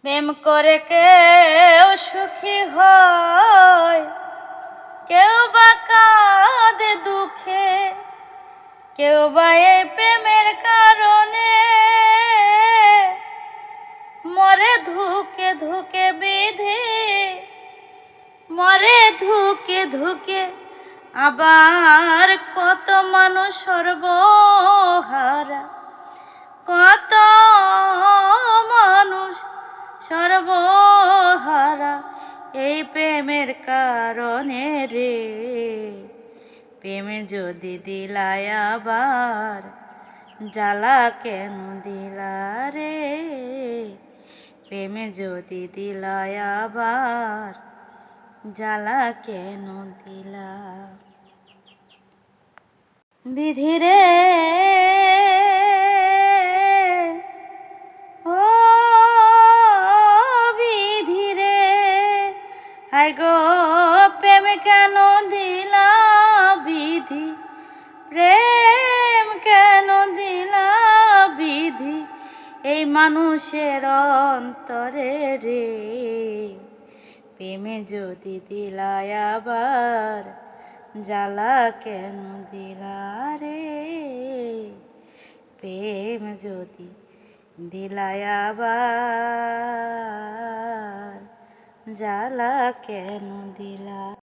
প্রেম করে কেউ সুখী হয়, কেউ বা কাঁদে দুঃখে, কেউ বা এই প্রেমের কারণে মরে ধুকে ধুকে বিধি, মরে ধুকে ধুকে। আবার কত মানুষ সর্বহারা, কত মানুষ সর্বহারা এই প্রেমের কারণে রে। প্রেমে যদি দিলায় আবার জ্বালা কেন দিলা রে। প্রেমে যদি দিলায় আবার জ্বালা কেন দিলা। বিধিরে ও বিধিরে, হায় গো প্রেম কেন দিলা বিধি, প্রেম কেন দিলা বিধি এই মানুষের অন্তরে রে। প্রেমে যদি দিলায় আবার জ্বালা কেন দিলা রে। প্রেম যদি দিলায় আবার জ্বালা কেন দিলা।